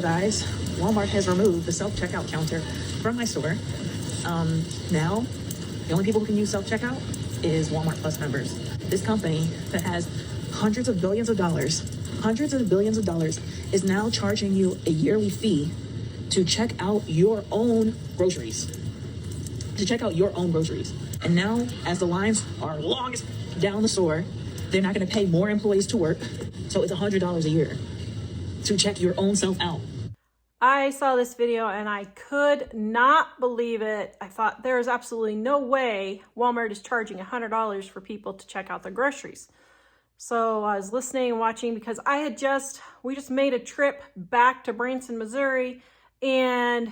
Guys, Walmart has removed the self-checkout counter from my store. Now, the only people who can use self-checkout is Walmart Plus members. This company that has hundreds of billions of dollars is now charging you a yearly fee to check out your own groceries. And now, as the lines are longest down the store, they're not going to pay more employees to work. So it's $100 a year to check your own self out. I saw this video and I could not believe it. I thought there is absolutely no way Walmart is charging $100 for people to check out their groceries. So I was listening and watching because we just made a trip back to Branson, Missouri and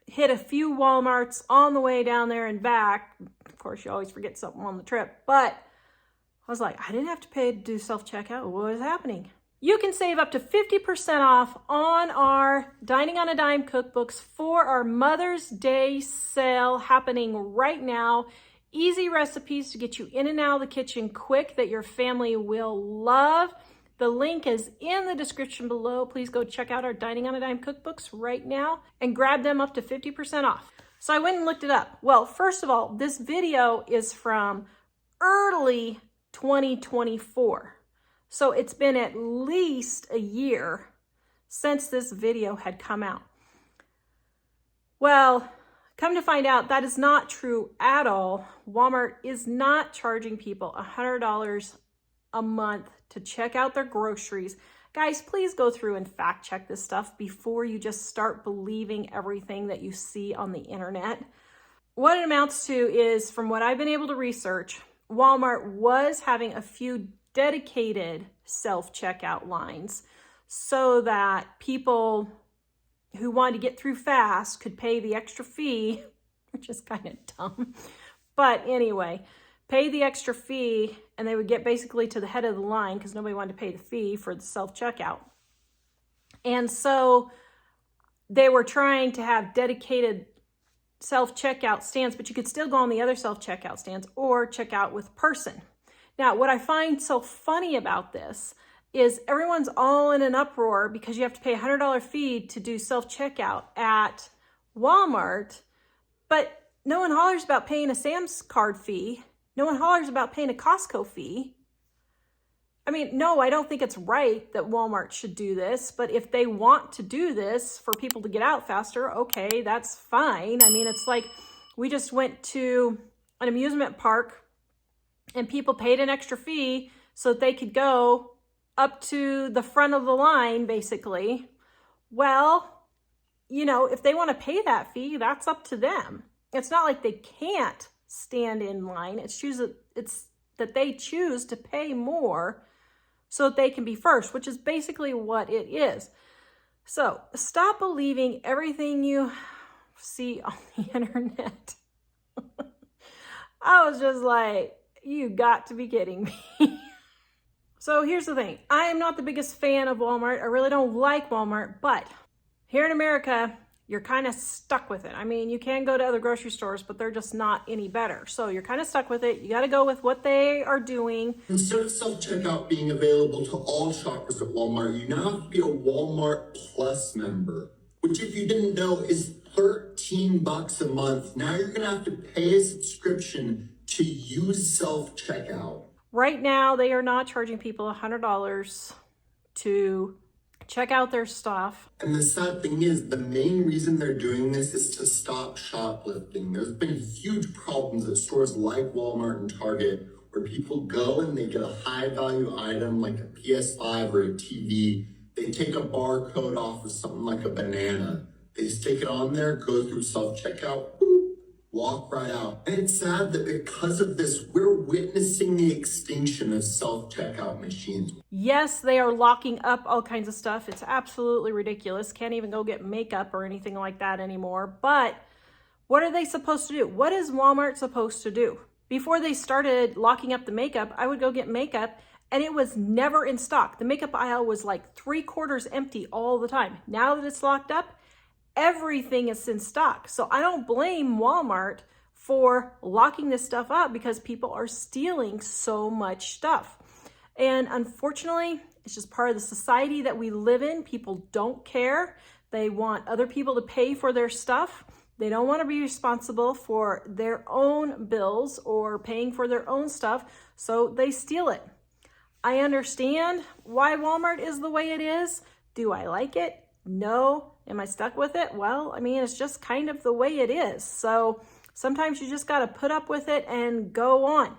hit a few Walmarts on the way down there and back. Of course, you always forget something on the trip, but I was like, I didn't have to pay to do self-checkout. What is happening? You can save up to 50% off on our Dining on a Dime cookbooks for our Mother's Day sale happening right now. Easy recipes to get you in and out of the kitchen quick that your family will love. The link is in the description below. Please go check out our Dining on a Dime cookbooks right now and grab them up to 50% off. So I went and looked it up. Well, first of all, this video is from early 2024. So it's been at least a year since this video had come out. Well, come to find out, that is not true at all. Walmart is not charging people $100 a month to check out their groceries. Guys, please go through and fact check this stuff before you just start believing everything that you see on the internet. What it amounts to is, from what I've been able to research, Walmart was having a few dedicated self-checkout lines so that people who wanted to get through fast could pay the extra fee, which is kind of dumb. But anyway, pay the extra fee and they would get basically to the head of the line because nobody wanted to pay the fee for the self-checkout. And so they were trying to have dedicated self-checkout stands, but you could still go on the other self-checkout stands or check out with person. Now, what I find so funny about this is everyone's all in an uproar because you have to pay a $100 fee to do self-checkout at Walmart, but no one hollers about paying a Sam's card fee. No one hollers about paying a Costco fee. I mean, no, I don't think it's right that Walmart should do this, but if they want to do this for people to get out faster, okay, that's fine. I mean, it's like we just went to an amusement park and people paid an extra fee so that they could go up to the front of the line, basically. Well, you know, if they want to pay that fee, that's up to them. It's not like they can't stand in line. It's that they choose to pay more so that they can be first, which is basically what it is. So stop believing everything you see on the internet. I was just like, you got to be kidding me. So here's the thing. I am not the biggest fan of Walmart. I really don't like Walmart, but here in America, you're kind of stuck with it. I mean, you can go to other grocery stores, but they're just not any better. So you're kind of stuck with it. You got to go with what they are doing. Instead of self-checkout being available to all shoppers at Walmart, you now have to be a Walmart Plus member, which, if you didn't know, is $13 a month. Now you're going to have to pay a subscription to use self-checkout. Right now, they are not charging people $100 to check out their stuff. And the sad thing is, the main reason they're doing this is to stop shoplifting. There's been huge problems at stores like Walmart and Target where people go and they get a high-value item like a PS5 or a TV. They take a barcode off of something like a banana. They stick it on there, go through self-checkout, walk right out. And it's sad that because of this, we're witnessing the extinction of self-checkout machines. Yes, they are locking up all kinds of stuff. It's absolutely ridiculous. Can't even go get makeup or anything like that anymore. But what are they supposed to do? What is Walmart supposed to do? Before they started locking up the makeup, I would go get makeup and it was never in stock. The makeup aisle was like 3/4 empty all the time. Now that it's locked up, everything is in stock. So I don't blame Walmart for locking this stuff up because people are stealing so much stuff. And unfortunately, it's just part of the society that we live in. People don't care. They want other people to pay for their stuff. They don't want to be responsible for their own bills or paying for their own stuff, so they steal it. I understand why Walmart is the way it is. Do I like it? No. Am I stuck with it? Well, I mean, it's just kind of the way it is. So sometimes you just got to put up with it and go on.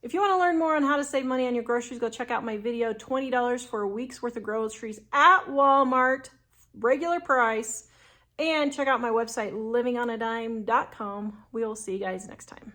If you want to learn more on how to save money on your groceries, go check out my video, $20 for a week's worth of groceries at Walmart, regular price. And check out my website, livingonadime.com. We will see you guys next time.